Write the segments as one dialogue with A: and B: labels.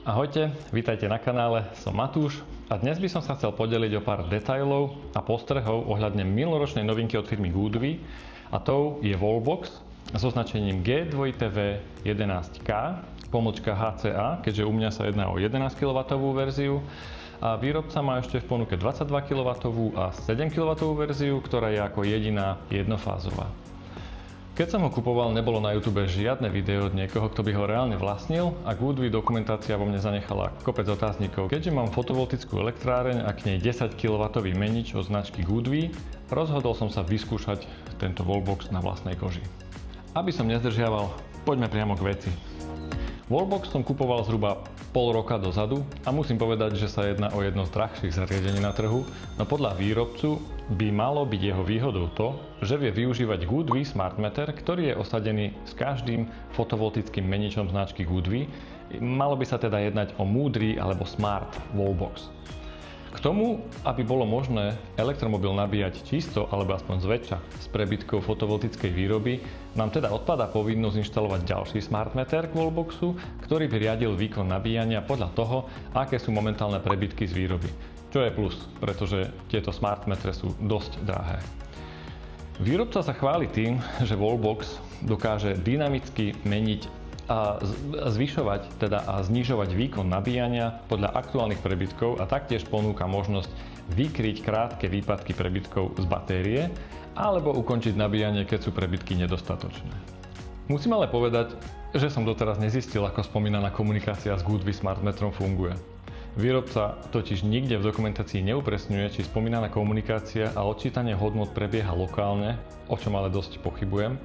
A: Ahojte, vítajte na kanále, som Matúš a dnes by som sa chcel podeliť o pár detailov a postrehov ohľadne minuloročnej novinky od firmy Goodwe a tou je Wallbox s označením G2TV11K _HCA, keďže u mňa sa jedná o 11 kW verziu a výrobca má ešte v ponuke 22 kW a 7 kW verziu, ktorá je ako jediná jednofázová. Keď som ho kupoval, nebolo na YouTube žiadne video od niekoho, kto by ho reálne vlastnil a Goodwe dokumentácia vo mne zanechala kopec otáznikov. Keďže mám fotovoltickú elektráreň a k nej 10 kW menič od značky Goodwe, rozhodol som sa vyskúšať tento Wallbox na vlastnej koži. Aby som nezdržiaval, poďme priamo k veci. Wallbox som kupoval zhruba pol roka dozadu a musím povedať, že sa jedná o jedno z drahších zariadení na trhu, no podľa výrobcu by malo byť jeho výhodou to, že vie využívať Goodwe Smart Meter, ktorý je osadený s každým fotovoltickým meničom značky Goodwe. Malo by sa teda jednať o múdry alebo smart Wallbox. K tomu, aby bolo možné elektromobil nabíjať čisto alebo aspoň zväčša s prebytkou fotovoltickej výroby, nám teda odpadá povinnosť inštalovať ďalší smart meter k Wallboxu, ktorý by riadil výkon nabíjania podľa toho, aké sú momentálne prebytky z výroby. Čo je plus, pretože tieto smart metre sú dosť drahé. Výrobca sa chváli tým, že Wallbox dokáže dynamicky meniť a zvyšovať a znižovať výkon nabíjania podľa aktuálnych prebytkov a taktiež ponúka možnosť vykryť krátke výpadky prebytkov z batérie alebo ukončiť nabíjanie, keď sú prebytky nedostatočné. Musím ale povedať, že som doteraz nezistil, ako spomínaná komunikácia s Goodwe Smart Metrom funguje. Výrobca totiž nikde v dokumentácii neupresňuje, či spomínaná komunikácia a odčítanie hodnot prebieha lokálne, o čom ale dosť pochybujem,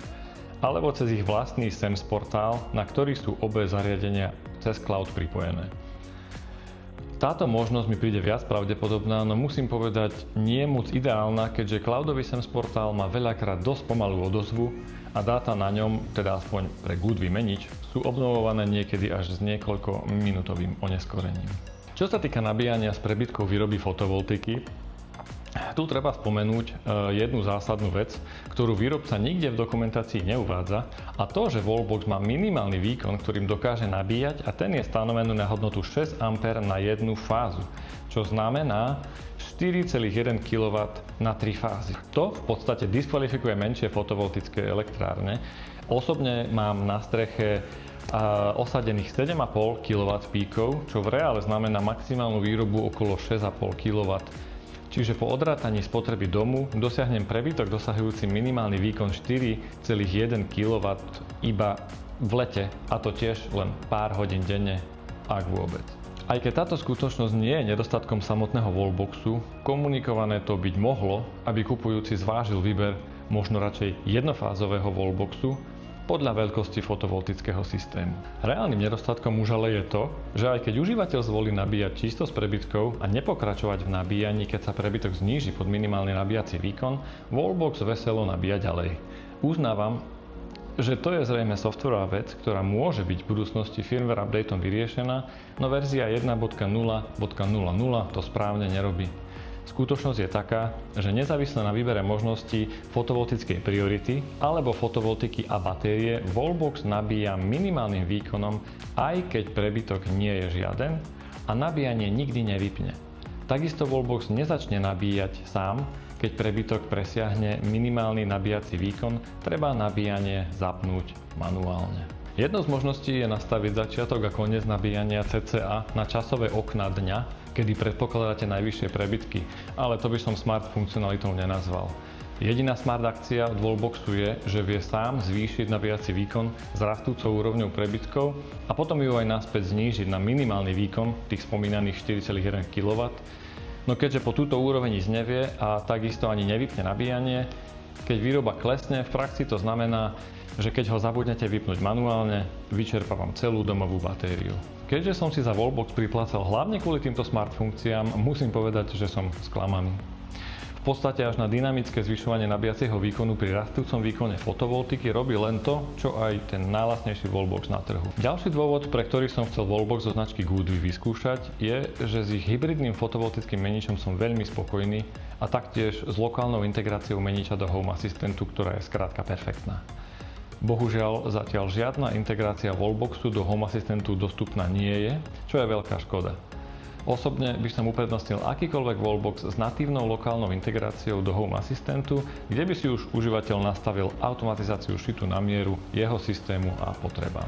A: alebo cez ich vlastný SEMS portál, na ktorý sú obe zariadenia cez cloud pripojené. Táto možnosť mi príde viac pravdepodobná, no musím povedať nie moc ideálna, keďže cloudový SEMS portál má veľakrát dosť pomalú odozvu a dáta na ňom, teda aspoň pre Goodwe menič, sú obnovované niekedy až s niekoľko minútovým oneskorením. Čo sa týka nabíjania z prebytkov výroby fotovoltiky, tu treba spomenúť jednu zásadnú vec, ktorú výrobca nikde v dokumentácii neuvádza, a to, že Wallbox má minimálny výkon, ktorým dokáže nabíjať, a ten je stanovený na hodnotu 6 A na jednu fázu, čo znamená 4,1 kW na 3 fázy. To v podstate diskvalifikuje menšie fotovoltické elektrárne. Osobne mám na streche osadených 7,5 kW píkov, čo v reále znamená maximálnu výrobu okolo 6,5 kW. Čiže po odrátaní spotreby domu dosiahnem prebytok dosahujúci minimálny výkon 4,1 kW iba v lete, a to tiež len pár hodín denne, ak vôbec. Aj keď táto skutočnosť nie je nedostatkom samotného Wallboxu, komunikované to byť mohlo, aby kupujúci zvážil výber možno radšej jednofázového Wallboxu podľa veľkosti fotovoltického systému. Reálnym nedostatkom už ale je to, že aj keď užívateľ zvolí nabíjať čisto s prebytkou a nepokračovať v nabíjaní, keď sa prebytok zníži pod minimálny nabíjací výkon, Wallbox veselo nabíja ďalej. Uznávam, že to je zrejme softwarová vec, ktorá môže byť v budúcnosti firmware updateom vyriešená, no verzia 1.0.00 to správne nerobí. Skutočnosť je taká, že nezávisle na výbere možností fotovoltickej priority alebo fotovoltiky a batérie, Wallbox nabíja minimálnym výkonom, aj keď prebytok nie je žiaden a nabíjanie nikdy nevypne. Takisto Wallbox nezačne nabíjať sám, keď prebytok presiahne minimálny nabíjací výkon, treba nabíjanie zapnúť manuálne. Jednou z možností je nastaviť začiatok a koniec nabíjania cca na časové okná dňa, kedy predpokladáte najvyššie prebytky, ale to by som smart funkcionalitou nenazval. Jediná smart akcia od Wallboxu je, že vie sám zvýšiť nabíjací výkon s rastúcou úrovňou prebytkov a potom ju aj naspäť znížiť na minimálny výkon tých spomínaných 4,1 kW. No keďže po túto úroveň ísť nevie a takisto ani nevypne nabíjanie, keď výroba klesne, v praxi to znamená, že keď ho zabudnete vypnúť manuálne, vyčerpávam celú domovú batériu. Keďže som si za Wallbox priplácal hlavne kvôli týmto smart funkciám, musím povedať, že som sklamaný. V podstate až na dynamické zvyšovanie nabíjacieho výkonu pri rastúcom výkone fotovoltiky robí len to, čo aj ten najlacnejší Wallbox na trhu. Ďalší dôvod, pre ktorý som chcel Wallbox zo značky Goodwe vyskúšať, je, že s ich hybridným fotovoltickým meničom som veľmi spokojný a taktiež s lokálnou integráciou meniča do Home Assistantu, ktorá je skrátka perfektná. Bohužiaľ, zatiaľ žiadna integrácia Wallboxu do Home Assistantu dostupná nie je, čo je veľká škoda. Osobne by som uprednostnil akýkoľvek Wallbox s natívnou lokálnou integráciou do Home Assistantu, kde by si už užívateľ nastavil automatizáciu šitu na mieru jeho systému a potrebám.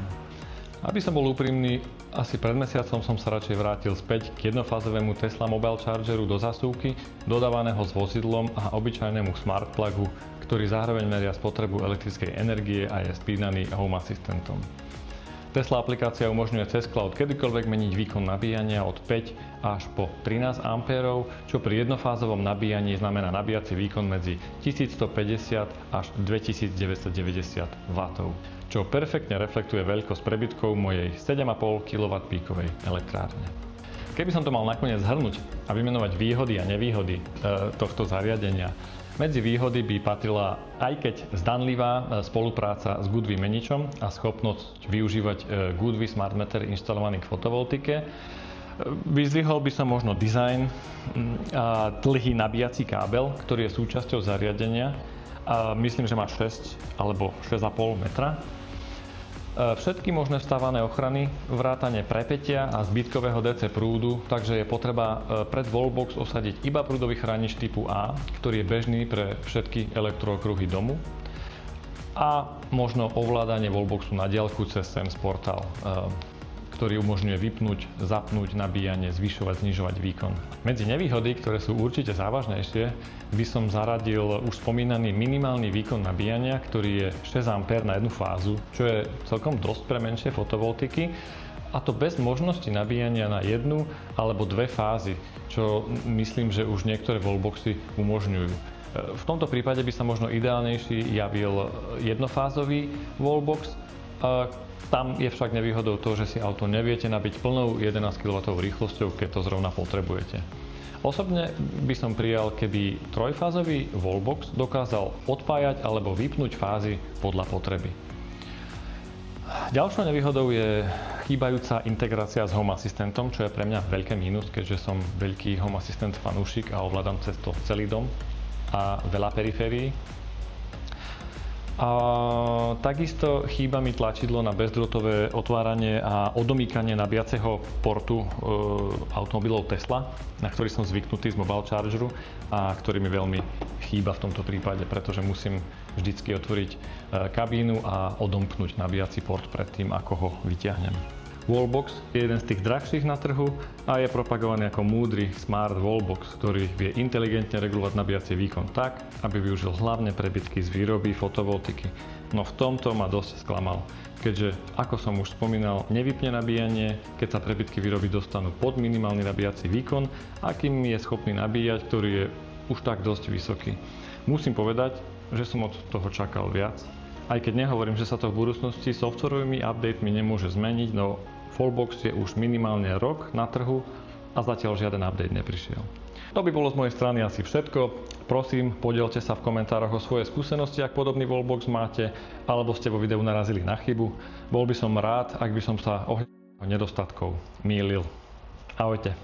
A: Aby som bol úprimný, asi pred mesiacom som sa radšej vrátil späť k jednofázovému Tesla Mobile Chargeru do zásuvky, dodávaného s vozidlom a obyčajnému smart plugu, ktorý zároveň meria spotrebu elektrickej energie a je spínaný Home Assistantom. Tesla aplikácia umožňuje cez cloud kedykoľvek meniť výkon nabíjania od 5 až po 13 A, čo pri jednofázovom nabíjaní znamená nabíjací výkon medzi 1150 až 2990 W, čo perfektne reflektuje veľkosť prebytkov mojej 7,5 kW píkovej elektrárne. Keby som to mal nakoniec zhrnúť a vymenovať výhody a nevýhody tohto zariadenia, medzi výhody by patrila aj keď zdanlivá spolupráca s Goodwi meničom a schopnosť využívať Goodwi Smart Meter inštalovaný k fotovoltike. Vyzdvihol by som možno dizajn a dlhý nabíjací kábel, ktorý je súčasťou zariadenia. A myslím, že má 6 alebo 6,5 metra. Všetky možné vstávané ochrany, vrátane prepätia a zbytkového DC prúdu, takže je potreba pred Wallbox osadiť iba prúdový chránič typu A, ktorý je bežný pre všetky elektrookruhy domu, a možno ovládanie Wallboxu na diaľku cez Sense portál, ktorý umožňuje vypnúť, zapnúť nabíjanie, zvyšovať, znižovať výkon. Medzi nevýhody, ktoré sú určite závažnejšie, by som zaradil už spomínaný minimálny výkon nabíjania, ktorý je 6 A na jednu fázu, čo je celkom dosť pre menšie fotovoltiky, a to bez možnosti nabíjania na jednu alebo dve fázy, čo myslím, že už niektoré Wallboxy umožňujú. V tomto prípade by sa možno ideálnejší javil jednofázový Wallbox. Tam je však nevýhodou to, že si auto neviete nabiť plnou 11 kW rýchlosťou, keď to zrovna potrebujete. Osobne by som prijal, keby trojfázový Wallbox dokázal odpájať alebo vypnúť fázy podľa potreby. Ďalšou nevýhodou je chýbajúca integrácia s Home Assistantom, čo je pre mňa veľké mínus, keďže som veľký Home Assistant fanúšik a ovládam cez to celý dom a veľa periférií. A takisto chýba mi tlačidlo na bezdrôtové otváranie a odomýkanie nabíjaceho portu automobilov Tesla, na ktorý som zvyknutý z Mobile Chargeru a ktorý mi veľmi chýba v tomto prípade, pretože musím vždycky otvoriť kabínu a odomknúť nabíjací port predtým, ako ho vyťahnem. Wallbox je jeden z tých drahších na trhu a je propagovaný ako múdry Smart Wallbox, ktorý vie inteligentne regulovať nabíjací výkon tak, aby využil hlavne prebytky z výroby fotovoltiky. No v tomto ma dosť sklamal, keďže, ako som už spomínal, nevypne nabíjanie, keď sa prebytky výroby dostanú pod minimálny nabíjací výkon, akým je schopný nabíjať, ktorý je už tak dosť vysoký. Musím povedať, že som od toho čakal viac, aj keď nehovorím, že sa to v budúcnosti softwarovými updatemi nemôže zmeniť, no Wallbox je už minimálne rok na trhu a zatiaľ žiaden update neprišiel. To by bolo z mojej strany asi všetko. Prosím, podielte sa v komentároch o svoje skúsenosti, ak podobný Wallbox máte, alebo ste vo videu narazili na chybu. Bol by som rád, ak by som sa ohľadom nedostatkov mýlil. Ahojte.